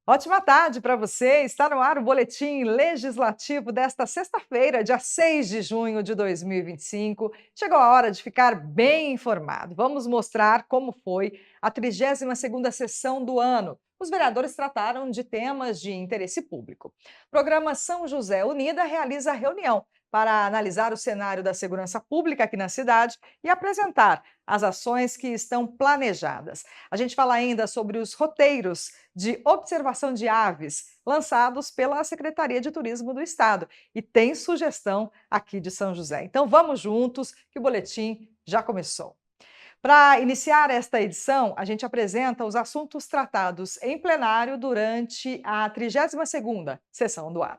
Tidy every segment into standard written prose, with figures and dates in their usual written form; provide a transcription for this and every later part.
Ótima tarde para você. Está no ar o Boletim Legislativo desta sexta-feira, dia 6 de junho de 2025. Chegou a hora de ficar bem informado. Vamos mostrar como foi a 32ª sessão do ano. Os vereadores trataram de temas de interesse público. O programa São José Unida realiza reunião para analisar o cenário da segurança pública aqui na cidade e apresentar as ações que estão planejadas. A gente fala ainda sobre os roteiros de observação de aves lançados pela Secretaria de Turismo do Estado. E tem sugestão aqui de São José. Então vamos juntos, que o boletim já começou. Para iniciar esta edição, a gente apresenta os assuntos tratados em plenário durante a 32ª sessão do ano.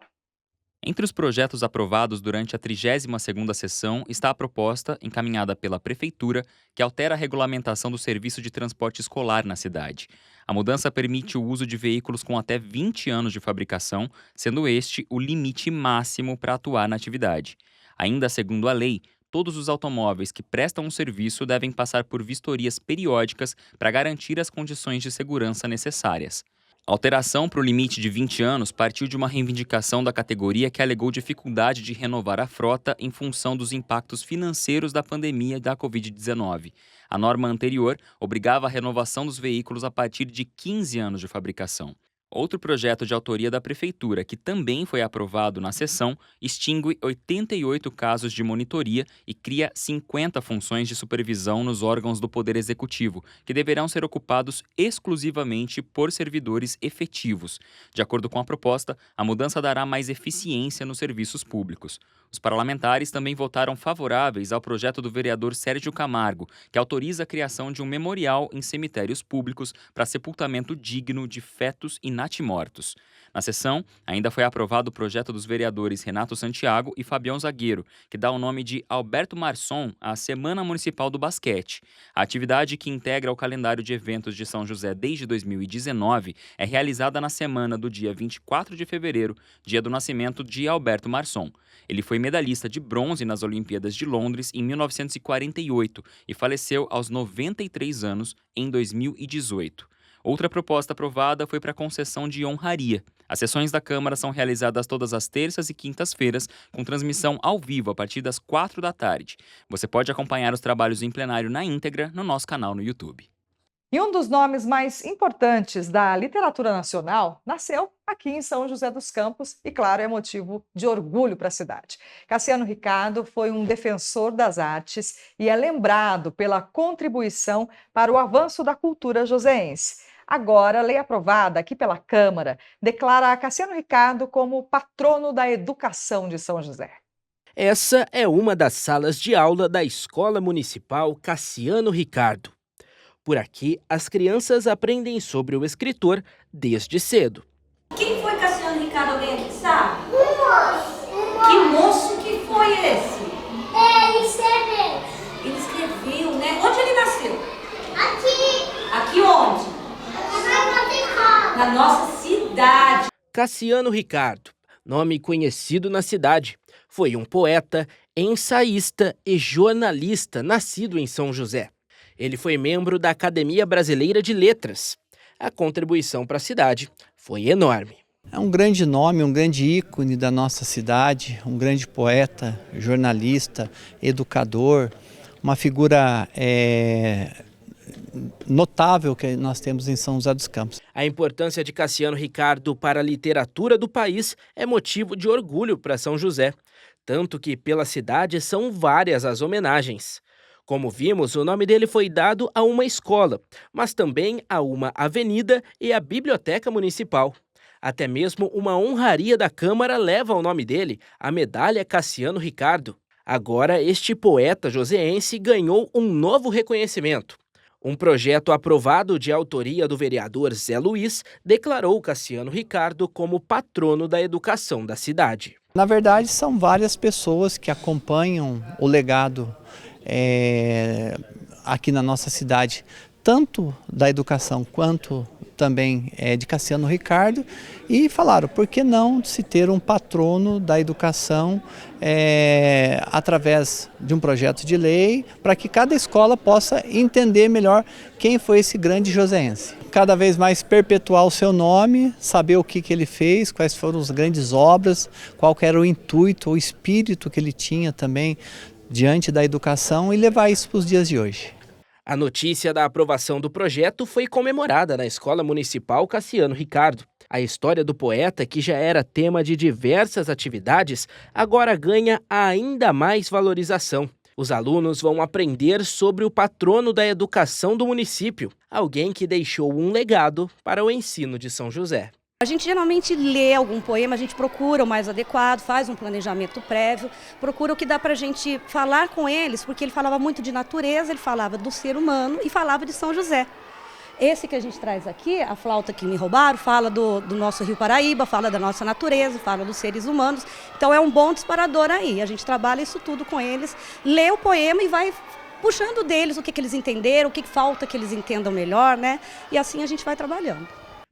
Entre os projetos aprovados durante a 32ª sessão está a proposta, encaminhada pela Prefeitura, que altera a regulamentação do serviço de transporte escolar na cidade. A mudança permite o uso de veículos com até 20 anos de fabricação, sendo este o limite máximo para atuar na atividade. Ainda segundo a lei, todos os automóveis que prestam um serviço devem passar por vistorias periódicas para garantir as condições de segurança necessárias. A alteração para o limite de 20 anos partiu de uma reivindicação da categoria que alegou dificuldade de renovar a frota em função dos impactos financeiros da pandemia da Covid-19. A norma anterior obrigava a renovação dos veículos a partir de 15 anos de fabricação. Outro projeto de autoria da Prefeitura, que também foi aprovado na sessão, extingue 88 casos de monitoria e cria 50 funções de supervisão nos órgãos do Poder Executivo, que deverão ser ocupados exclusivamente por servidores efetivos. De acordo com a proposta, a mudança dará mais eficiência nos serviços públicos. Os parlamentares também votaram favoráveis ao projeto do vereador Sérgio Camargo, que autoriza a criação de um memorial em cemitérios públicos para sepultamento digno de fetos e natimortos. Na sessão, ainda foi aprovado o projeto dos vereadores Renato Santiago e Fabião Zagueiro, que dá o nome de Alberto Marçom à Semana Municipal do Basquete. A atividade, que integra o calendário de eventos de São José desde 2019, é realizada na semana do dia 24 de fevereiro, dia do nascimento de Alberto Marçom. Ele foi medalhista de bronze nas Olimpíadas de Londres em 1948 e faleceu aos 93 anos em 2018. Outra proposta aprovada foi para a concessão de honraria. As sessões da Câmara são realizadas todas as terças e quintas-feiras, com transmissão ao vivo a partir das 4 da tarde. Você pode acompanhar os trabalhos em plenário na íntegra no nosso canal no YouTube. E um dos nomes mais importantes da literatura nacional nasceu aqui em São José dos Campos e, claro, é motivo de orgulho para a cidade. Cassiano Ricardo foi um defensor das artes e é lembrado pela contribuição para o avanço da cultura joseense. Agora, a lei aprovada aqui pela Câmara declara Cassiano Ricardo como patrono da educação de São José. Essa é uma das salas de aula da Escola Municipal Cassiano Ricardo. Por aqui, as crianças aprendem sobre o escritor desde cedo. Quem foi Cassiano Ricardo? Alguém aqui sabe? Um moço. Que moço que foi esse? Ele escreveu. Ele escreveu, né? Onde ele nasceu? Aqui. Aqui onde? Aqui na nossa escola. Na nossa cidade. Cassiano Ricardo, nome conhecido na cidade, foi um poeta, ensaísta e jornalista nascido em São José. Ele foi membro da Academia Brasileira de Letras. A contribuição para a cidade foi enorme. É um grande nome, um grande ícone da nossa cidade, um grande poeta, jornalista, educador, uma figura notável que nós temos em São José dos Campos. A importância de Cassiano Ricardo para a literatura do país é motivo de orgulho para São José, tanto que pela cidade são várias as homenagens. Como vimos, o nome dele foi dado a uma escola, mas também a uma avenida e a biblioteca municipal. Até mesmo uma honraria da Câmara leva o nome dele, a medalha Cassiano Ricardo. Agora, este poeta joseense ganhou um novo reconhecimento. Um projeto aprovado de autoria do vereador Zé Luiz declarou Cassiano Ricardo como patrono da educação da cidade. Na verdade, são várias pessoas que acompanham o legado aqui na nossa cidade, tanto da educação quanto também é de Cassiano Ricardo, e falaram, por que não se ter um patrono da educação através de um projeto de lei, para que cada escola possa entender melhor quem foi esse grande joseense. Cada vez mais perpetuar o seu nome, saber o que ele fez, quais foram as grandes obras, qual que era o intuito, o espírito que ele tinha também diante da educação e levar isso para os dias de hoje. A notícia da aprovação do projeto foi comemorada na Escola Municipal Cassiano Ricardo. A história do poeta, que já era tema de diversas atividades, agora ganha ainda mais valorização. Os alunos vão aprender sobre o patrono da educação do município, alguém que deixou um legado para o ensino de São José. A gente geralmente lê algum poema, a gente procura o mais adequado, faz um planejamento prévio, procura o que dá para a gente falar com eles, porque ele falava muito de natureza, ele falava do ser humano e falava de São José. Esse que a gente traz aqui, a flauta que me roubaram, fala do nosso Rio Paraíba, fala da nossa natureza, fala dos seres humanos. Então é um bom disparador aí, a gente trabalha isso tudo com eles, lê o poema e vai puxando deles o que eles entenderam, o que falta que eles entendam melhor, né? E assim a gente vai trabalhando.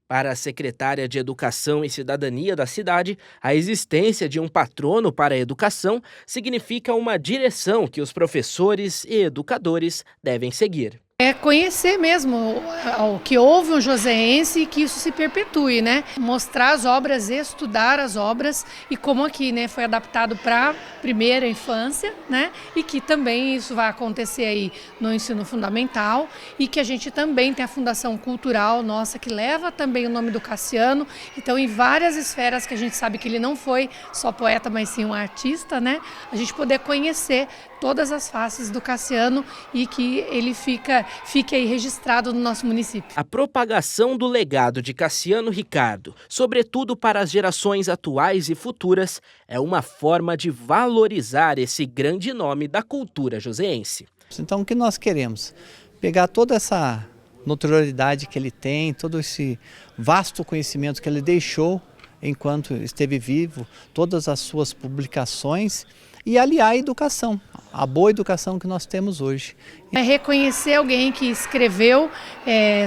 Para a secretária de Educação e Cidadania da cidade, a existência de um patrono para a educação significa uma direção que os professores e educadores devem seguir. É conhecer mesmo o que houve um joseense e que isso se perpetue, né? Mostrar as obras, estudar as obras e como aqui, né, foi adaptado para a primeira infância, né? E que também isso vai acontecer aí no ensino fundamental e que a gente também tem a Fundação Cultural nossa que leva também o nome do Cassiano. Então, em várias esferas que a gente sabe que ele não foi só poeta, mas sim um artista, né? A gente poder conhecer todas as faces do Cassiano e que ele fique aí registrado no nosso município. A propagação do legado de Cassiano Ricardo, sobretudo para as gerações atuais e futuras, é uma forma de valorizar esse grande nome da cultura joseense. Então, o que nós queremos? Pegar toda essa notoriedade que ele tem, todo esse vasto conhecimento que ele deixou enquanto esteve vivo, todas as suas publicações e aliar a educação, a boa educação que nós temos hoje. É reconhecer alguém que escreveu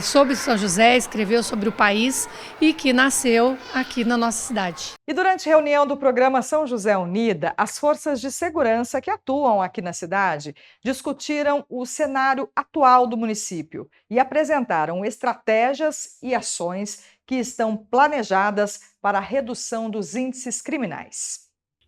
sobre São José, escreveu sobre o país e que nasceu aqui na nossa cidade. E durante a reunião do programa São José Unida, as forças de segurança que atuam aqui na cidade discutiram o cenário atual do município e apresentaram estratégias e ações que estão planejadas para a redução dos índices criminais.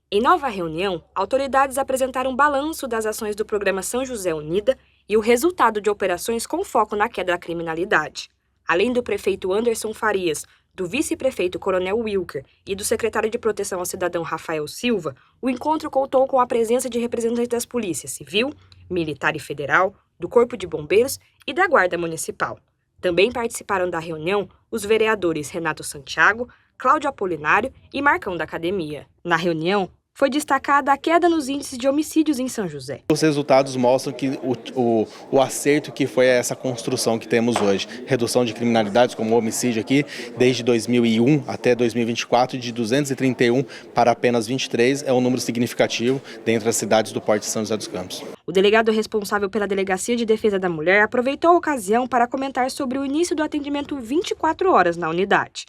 Em nova reunião, autoridades apresentaram um balanço das ações do programa São José Unida e o resultado de operações com foco na queda da criminalidade. Além do prefeito Anderson Farias, do vice-prefeito Coronel Wilker e do secretário de Proteção ao Cidadão Rafael Silva, o encontro contou com a presença de representantes das polícias civil, militar e federal, do Corpo de Bombeiros e da Guarda Municipal. Também participaram da reunião os vereadores Renato Santiago, Cláudio Apolinário e Marcão da Academia. Na reunião, foi destacada a queda nos índices de homicídios em São José. Os resultados mostram que o acerto que foi essa construção que temos hoje. Redução de criminalidades como o homicídio aqui, desde 2001 até 2024, de 231 para apenas 23, é um número significativo dentre das cidades do Porto de São José dos Campos. O delegado responsável pela Delegacia de Defesa da Mulher aproveitou a ocasião para comentar sobre o início do atendimento 24 horas na unidade.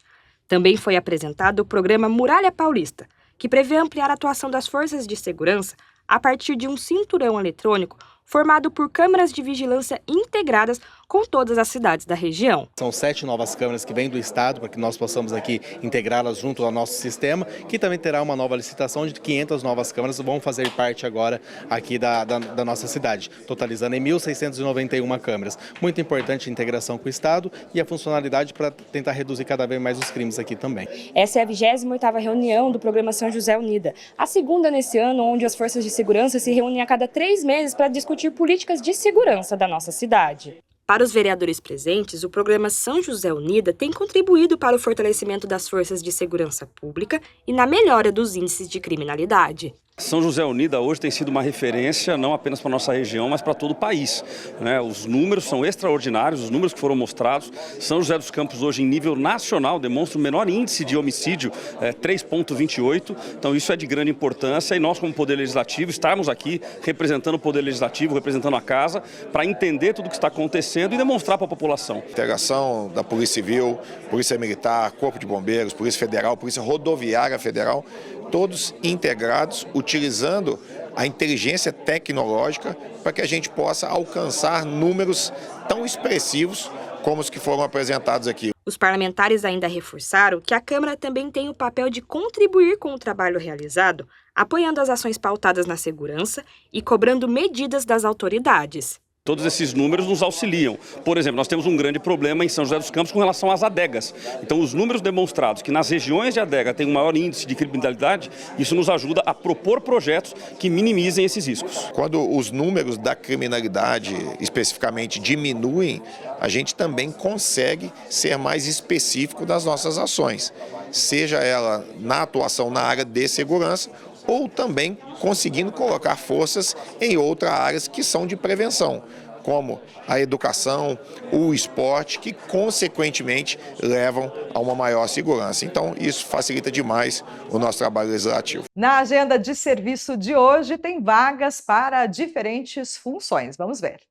Também foi apresentado o programa Muralha Paulista, que prevê ampliar a atuação das forças de segurança a partir de um cinturão eletrônico formado por câmeras de vigilância integradas com todas as cidades da região. São 7 novas câmeras que vêm do Estado para que nós possamos aqui integrá-las junto ao nosso sistema, que também terá uma nova licitação de 500 novas câmeras que vão fazer parte agora aqui da nossa cidade, totalizando em 1.691 câmeras. Muito importante a integração com o Estado e a funcionalidade para tentar reduzir cada vez mais os crimes aqui também. Essa é a 28ª reunião do programa São José Unida, a segunda nesse ano, onde as forças de segurança se reúnem a cada 3 meses para discutir políticas de segurança da nossa cidade. Para os vereadores presentes, o programa São José Unida tem contribuído para o fortalecimento das forças de segurança pública e na melhora dos índices de criminalidade. São José Unida hoje tem sido uma referência não apenas para a nossa região, mas para todo o país, né? Os números são extraordinários, os números que foram mostrados. São José dos Campos hoje em nível nacional demonstra o menor índice de homicídio, 3,28. Então isso é de grande importância e nós como Poder Legislativo estarmos aqui representando o Poder Legislativo, representando a Casa, para entender tudo o que está acontecendo e demonstrar para a população. Integração da Polícia Civil, Polícia Militar, Corpo de Bombeiros, Polícia Federal, Polícia Rodoviária Federal, todos integrados, utilizando a inteligência tecnológica para que a gente possa alcançar números tão expressivos como os que foram apresentados aqui. Os parlamentares ainda reforçaram que a Câmara também tem o papel de contribuir com o trabalho realizado, apoiando as ações pautadas na segurança e cobrando medidas das autoridades. Todos esses números nos auxiliam. Por exemplo, nós temos um grande problema em São José dos Campos com relação às adegas. Então, os números demonstrados que nas regiões de adega tem um maior índice de criminalidade, isso nos ajuda a propor projetos que minimizem esses riscos. Quando os números da criminalidade, especificamente, diminuem, a gente também consegue ser mais específico das nossas ações, seja ela na atuação na área de segurança, ou também conseguindo colocar forças em outras áreas que são de prevenção, como a educação, o esporte, que consequentemente levam a uma maior segurança. Então, isso facilita demais o nosso trabalho legislativo. Na agenda de serviço de hoje, tem vagas para diferentes funções. Vamos ver.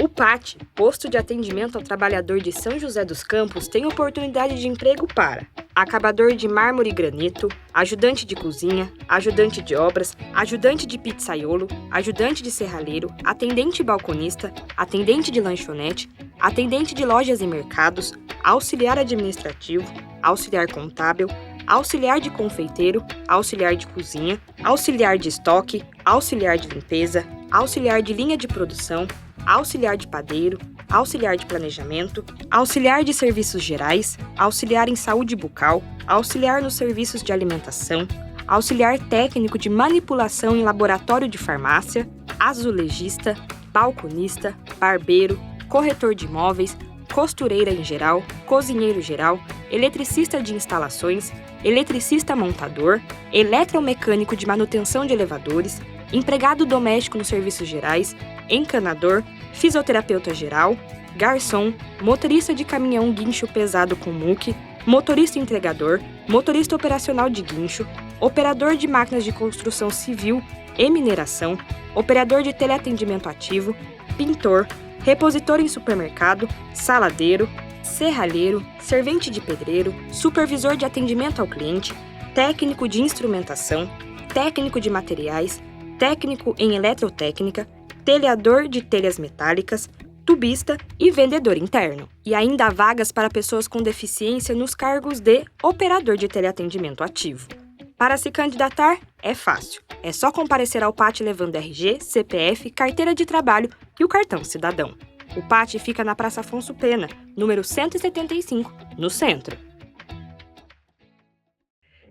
O PAT, Posto de Atendimento ao Trabalhador de São José dos Campos, tem oportunidade de emprego para acabador de mármore e granito, ajudante de cozinha, ajudante de obras, ajudante de pizzaiolo, ajudante de serralheiro, atendente balconista, atendente de lanchonete, atendente de lojas e mercados, auxiliar administrativo, auxiliar contábil, auxiliar de confeiteiro, auxiliar de cozinha, auxiliar de estoque, auxiliar de limpeza, auxiliar de linha de produção, auxiliar de padeiro, auxiliar de planejamento, auxiliar de serviços gerais, auxiliar em saúde bucal, auxiliar nos serviços de alimentação, auxiliar técnico de manipulação em laboratório de farmácia, azulejista, balconista, barbeiro, corretor de imóveis, costureira em geral, cozinheiro geral, eletricista de instalações, eletricista montador, eletromecânico de manutenção de elevadores, empregado doméstico nos serviços gerais, encanador, fisioterapeuta geral, garçom, motorista de caminhão guincho pesado com muque, motorista entregador, motorista operacional de guincho, operador de máquinas de construção civil e mineração, operador de teleatendimento ativo, pintor, repositor em supermercado, saladeiro, serralheiro, servente de pedreiro, supervisor de atendimento ao cliente, técnico de instrumentação, técnico de materiais, técnico em eletrotécnica, telhador de telhas metálicas, tubista e vendedor interno. E ainda há vagas para pessoas com deficiência nos cargos de operador de teleatendimento ativo. Para se candidatar, é fácil. É só comparecer ao PAT levando RG, CPF, carteira de trabalho e o cartão cidadão. O PAT fica na Praça Afonso Pena, número 175, no centro.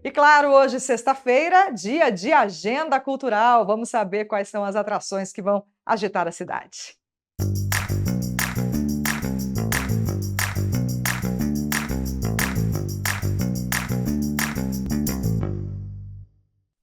E claro, hoje, sexta-feira, dia de agenda cultural. Vamos saber quais são as atrações que vão agitar a cidade.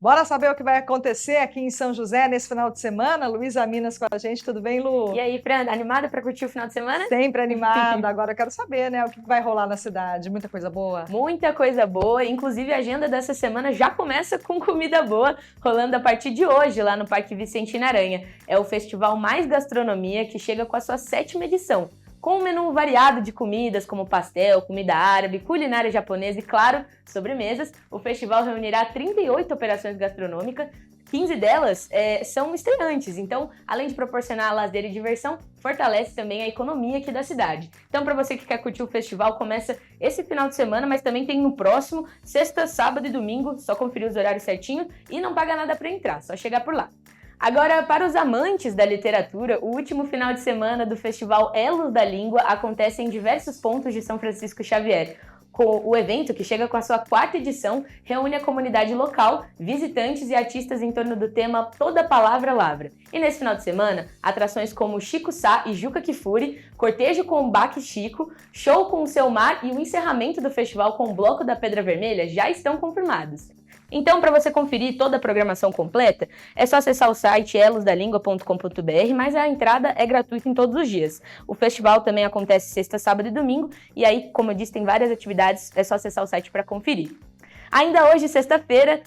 Bora saber o que vai acontecer aqui em São José nesse final de semana? Luísa Minas com a gente, tudo bem, Lu? E aí, Fran, animada para curtir o final de semana? Sempre animada. Agora eu quero saber, né, o que vai rolar na cidade. Muita coisa boa? Muita coisa boa. Inclusive, a agenda dessa semana já começa com comida boa, rolando a partir de hoje lá no Parque Vicentina Aranha. É o festival Mais Gastronomia, que chega com a sua 7ª edição. Com um menu variado de comidas como pastel, comida árabe, culinária japonesa e, claro, sobremesas, o festival reunirá 38 operações gastronômicas, 15 delas são estreantes, então, além de proporcionar lazer e diversão, fortalece também a economia aqui da cidade. Então, para você que quer curtir o festival, começa esse final de semana, mas também tem no próximo, sexta, sábado e domingo, só conferir os horários certinho e não paga nada para entrar, só chegar por lá. Agora, para os amantes da literatura, o último final de semana do Festival Elos da Língua acontece em diversos pontos de São Francisco Xavier. O evento, que chega com a sua 4ª edição, reúne a comunidade local, visitantes e artistas em torno do tema Toda Palavra Lavra. E nesse final de semana, atrações como Chico Sá e Juca Kfouri, cortejo com o Baque Chico, show com o Seu Mar e o encerramento do festival com o Bloco da Pedra Vermelha já estão confirmados. Então, para você conferir toda a programação completa, é só acessar o site elosdalingua.com.br, mas a entrada é gratuita em todos os dias. O festival também acontece sexta, sábado e domingo, e aí, como eu disse, tem várias atividades, é só acessar o site para conferir. Ainda hoje, sexta-feira,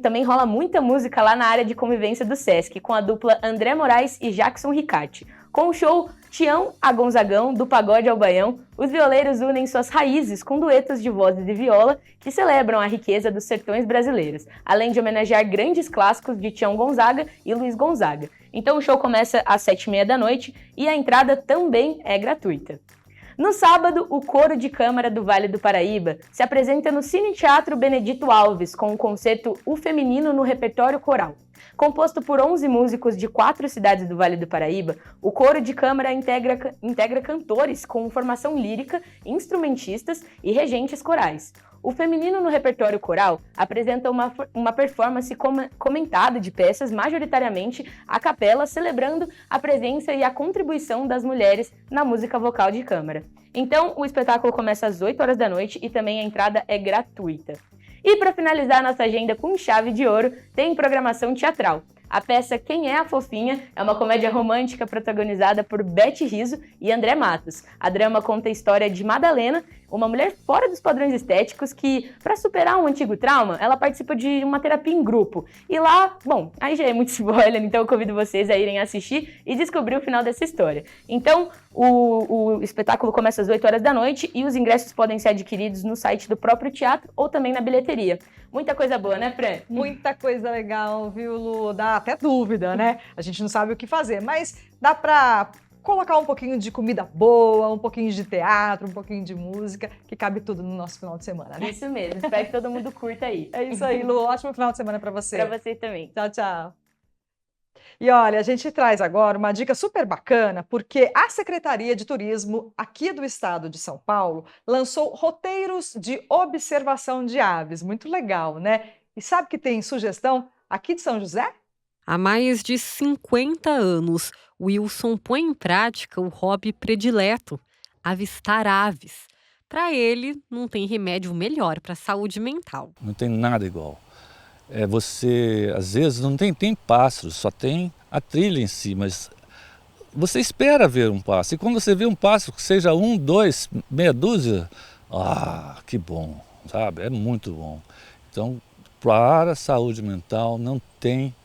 também rola muita música lá na área de convivência do Sesc, com a dupla André Moraes e Jackson Ricarte. Com o show Tião a Gonzagão, do pagode ao baião, os violeiros unem suas raízes com duetos de vozes de viola que celebram a riqueza dos sertões brasileiros, além de homenagear grandes clássicos de Tião Gonzaga e Luiz Gonzaga. Então o show começa às 7h30 da noite e a entrada também é gratuita. No sábado, o Coro de Câmara do Vale do Paraíba se apresenta no Cine Teatro Benedito Alves com o concerto O Feminino no Repertório Coral. Composto por 11 músicos de 4 cidades do Vale do Paraíba, o Coro de Câmara integra cantores com formação lírica, instrumentistas e regentes corais. O Feminino no Repertório Coral apresenta uma performance comentada de peças majoritariamente a capela, celebrando a presença e a contribuição das mulheres na música vocal de câmara. Então, o espetáculo começa às 8h da noite e também a entrada é gratuita. E para finalizar nossa agenda com chave de ouro, tem programação teatral. A peça Quem é a Fofinha é uma comédia romântica protagonizada por Beth Rizzo e André Matos. A drama conta a história de Madalena, uma mulher fora dos padrões estéticos que, para superar um antigo trauma, ela participa de uma terapia em grupo. E lá, bom, aí já é muito spoiler, então eu convido vocês a irem assistir e descobrir o final dessa história. Então, o espetáculo começa às 8h da noite e os ingressos podem ser adquiridos no site do próprio teatro ou também na bilheteria. Muita coisa boa, né, Fran? Muita coisa legal, viu, Lu? Dá até dúvida, né? A gente não sabe o que fazer, mas dá para colocar um pouquinho de comida boa, um pouquinho de teatro, um pouquinho de música, que cabe tudo no nosso final de semana, né? Isso mesmo, espero que todo mundo curta aí. É isso aí, Lu. Ótimo final de semana para você. Para você também. Tchau, tchau. E olha, a gente traz agora uma dica super bacana, porque a Secretaria de Turismo aqui do estado de São Paulo lançou roteiros de observação de aves. Muito legal, né? E sabe que tem sugestão aqui de São José? Há mais de 50 anos, Wilson põe em prática o hobby predileto, avistar aves. Para ele, não tem remédio melhor para a saúde mental. Não tem nada igual. Você, às vezes, não tem pássaros, só tem a trilha em si, mas você espera ver um pássaro. E quando você vê um pássaro, que seja 1, 2, meia dúzia, que bom, sabe? É muito bom. Então, para a saúde mental, não tem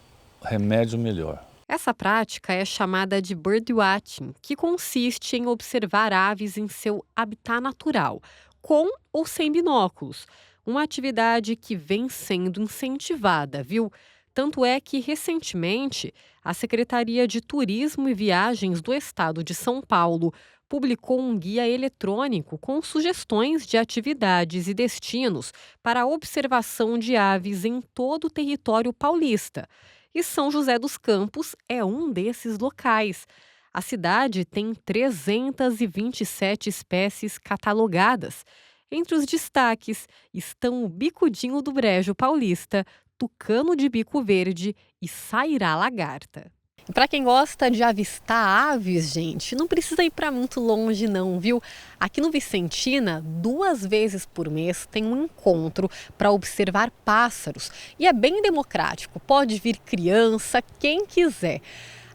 remédio melhor. Essa prática é chamada de birdwatching, que consiste em observar aves em seu habitat natural, com ou sem binóculos. Uma atividade que vem sendo incentivada, viu? Tanto é que, recentemente, a Secretaria de Turismo e Viagens do Estado de São Paulo publicou um guia eletrônico com sugestões de atividades e destinos para a observação de aves em todo o território paulista. E São José dos Campos é um desses locais. A cidade tem 327 espécies catalogadas. Entre os destaques estão o bicudinho do brejo paulista, tucano de bico verde e sairá lagarta. Para quem gosta de avistar aves, gente, não precisa ir para muito longe não, viu? Aqui no Vicentina, 2 vezes por mês tem um encontro para observar pássaros. E é bem democrático, pode vir criança, quem quiser.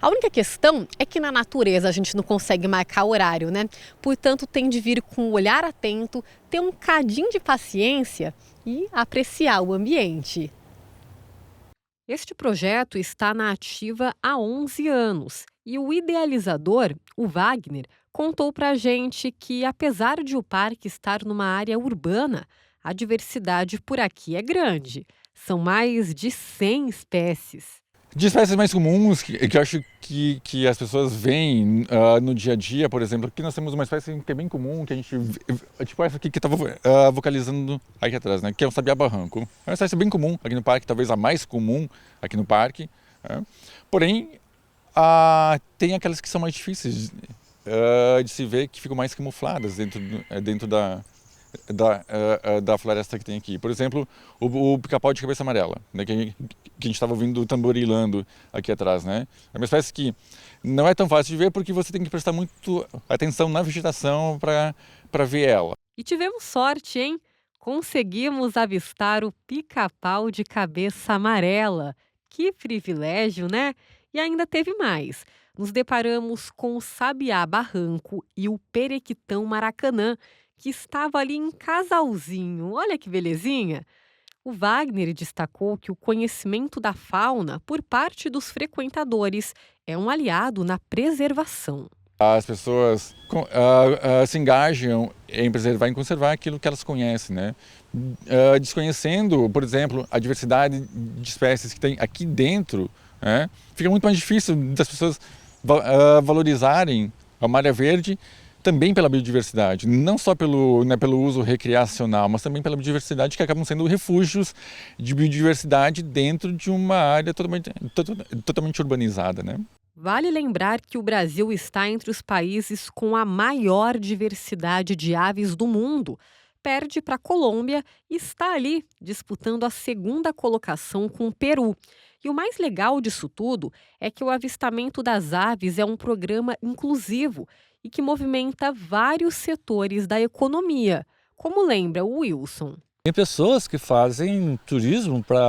A única questão é que na natureza a gente não consegue marcar horário, né? Portanto, tem de vir com o olhar atento, ter um cadinho de paciência e apreciar o ambiente. Este projeto está na ativa há 11 anos e o idealizador, o Wagner, contou pra gente que, apesar de o parque estar numa área urbana, a diversidade por aqui é grande. São mais de 100 espécies. De espécies mais comuns, que eu acho que as pessoas veem no dia a dia, por exemplo, aqui nós temos uma espécie que é bem comum, que a gente, tipo essa aqui que estava vocalizando aqui atrás, né, que é o sabiá-barranco. É uma espécie bem comum aqui no parque, talvez a mais comum aqui no parque. Porém, tem aquelas que são mais difíceis de se ver, que ficam mais camufladas dentro da floresta que tem aqui. Por exemplo, o pica-pau de cabeça amarela, né, que a gente estava ouvindo tamborilando aqui atrás, né? É uma espécie que não é tão fácil de ver porque você tem que prestar muito atenção na vegetação para ver ela. E tivemos sorte, hein? conseguimos avistar o pica-pau de cabeça amarela. Que privilégio, né? E ainda teve mais. Nos deparamos com o sabiá barranco e o periquitão maracanã, que estava ali em casalzinho. Olha que belezinha! O Wagner destacou que o conhecimento da fauna por parte dos frequentadores é um aliado na preservação. As pessoas se engajam em preservar e conservar aquilo que elas conhecem, né? Desconhecendo, por exemplo, a diversidade de espécies que tem aqui dentro, né? Fica muito mais difícil das pessoas valorizarem a malha verde também pela biodiversidade, não só pelo uso recreacional, mas também pela biodiversidade, que acabam sendo refúgios de biodiversidade dentro de uma área totalmente urbanizada, né? Vale lembrar que o Brasil está entre os países com a maior diversidade de aves do mundo. Perde para a Colômbia e está ali disputando a segunda colocação com o Peru. E o mais legal disso tudo é que o avistamento das aves é um programa inclusivo e que movimenta vários setores da economia, como lembra o Wilson. Tem pessoas que fazem turismo para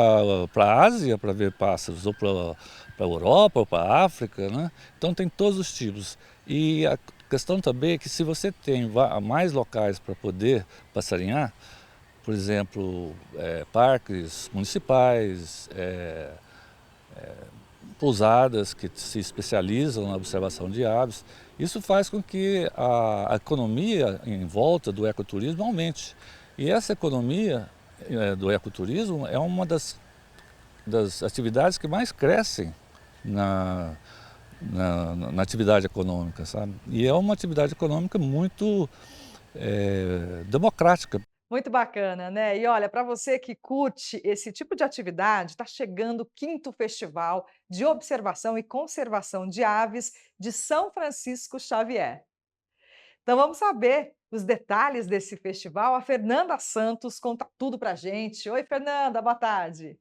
a Ásia para ver pássaros, ou para a Europa, ou para a África, né? Então tem todos os tipos. E a questão também é que se você tem mais locais para poder passarinhar, por exemplo, parques municipais, pousadas que se especializam na observação de aves, isso faz com que a economia em volta do ecoturismo aumente. E essa economia do ecoturismo é uma das atividades que mais crescem na atividade econômica, sabe? E é uma atividade econômica muito democrática. Muito bacana, né? E olha, para você que curte esse tipo de atividade, está chegando o 5º Festival de Observação e Conservação de Aves de São Francisco Xavier. Então vamos saber os detalhes desse festival. A Fernanda Santos conta tudo para a gente. Oi, Fernanda, boa tarde.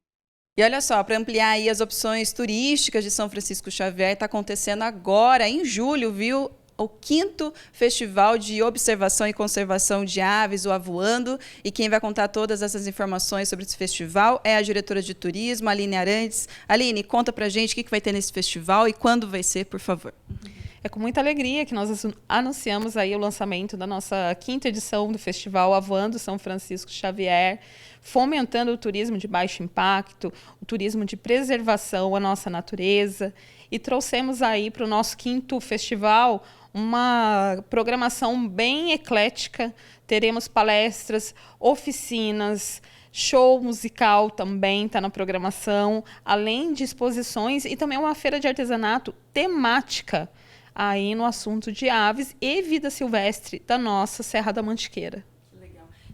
E olha só, para ampliar aí as opções turísticas de São Francisco Xavier, está acontecendo agora, em julho, viu? O 5º Festival de Observação e Conservação de Aves, o Avoando. E quem vai contar todas essas informações sobre esse festival é a diretora de turismo, Aline Arantes. Aline, conta pra gente o que vai ter nesse festival e quando vai ser, por favor. É com muita alegria que nós anunciamos aí o lançamento da nossa 5ª edição do Festival Avoando São Francisco Xavier, fomentando o turismo de baixo impacto, o turismo de preservação à nossa natureza. E trouxemos aí para o nosso 5º festival uma programação bem eclética. Teremos palestras, oficinas, show musical também está na programação, além de exposições e também uma feira de artesanato temática aí no assunto de aves e vida silvestre da nossa Serra da Mantiqueira.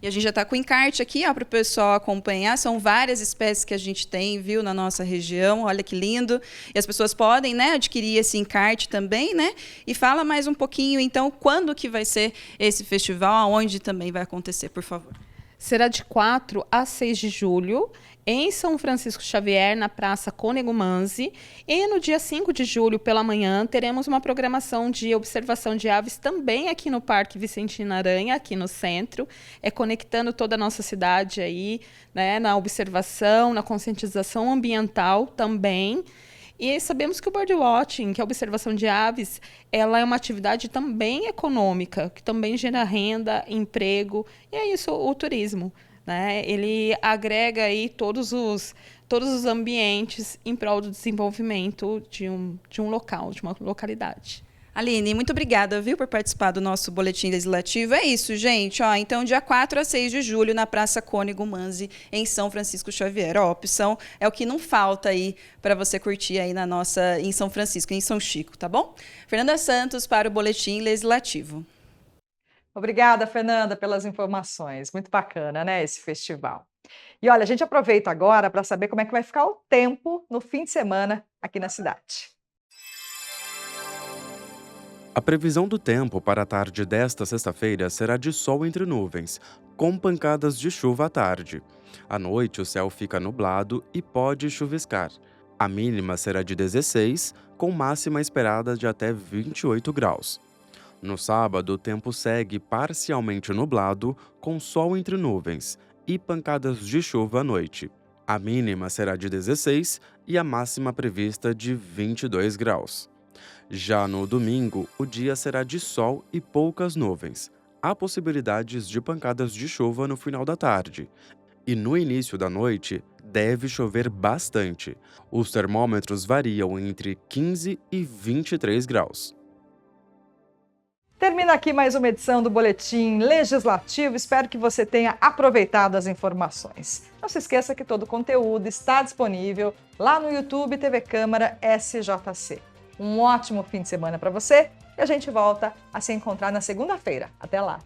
E a gente já está com o encarte aqui para o pessoal acompanhar. São várias espécies que a gente tem, viu, na nossa região. Olha que lindo. E as pessoas podem, né, adquirir esse encarte também, né? E fala mais um pouquinho, então, quando que vai ser esse festival, aonde também vai acontecer, por favor. Será de 4 a 6 de julho, em São Francisco Xavier, na Praça Cônego Manzi. E no dia 5 de julho, pela manhã, teremos uma programação de observação de aves também aqui no Parque Vicentina Aranha, aqui no centro, conectando toda a nossa cidade aí, né, na observação, na conscientização ambiental também. E sabemos que o birdwatching, que é a observação de aves, ela é uma atividade também econômica, que também gera renda, emprego, e é isso o turismo, né? Ele agrega aí todos os ambientes em prol do desenvolvimento de um local, de uma localidade. Aline, muito obrigada, viu, por participar do nosso Boletim Legislativo. É isso, gente. Ó, então, dia 4 a 6 de julho, na Praça Cônego Manzi, em São Francisco Xavier. Ó, a opção é o que não falta aí para você curtir aí em São Francisco, em São Chico, tá bom? Fernanda Santos para o Boletim Legislativo. Obrigada, Fernanda, pelas informações. Muito bacana, né, esse festival. E olha, a gente aproveita agora para saber como é que vai ficar o tempo no fim de semana aqui na cidade. A previsão do tempo para a tarde desta sexta-feira será de sol entre nuvens, com pancadas de chuva à tarde. À noite, o céu fica nublado e pode chuviscar. A mínima será de 16, com máxima esperada de até 28 graus. No sábado, o tempo segue parcialmente nublado, com sol entre nuvens, e pancadas de chuva à noite. A mínima será de 16 e a máxima prevista de 22 graus. Já no domingo, o dia será de sol e poucas nuvens. Há possibilidades de pancadas de chuva no final da tarde. E no início da noite, deve chover bastante. Os termômetros variam entre 15 e 23 graus. Termina aqui mais uma edição do Boletim Legislativo. Espero que você tenha aproveitado as informações. Não se esqueça que todo o conteúdo está disponível lá no YouTube TV Câmara SJC. Um ótimo fim de semana para você e a gente volta a se encontrar na segunda-feira. Até lá!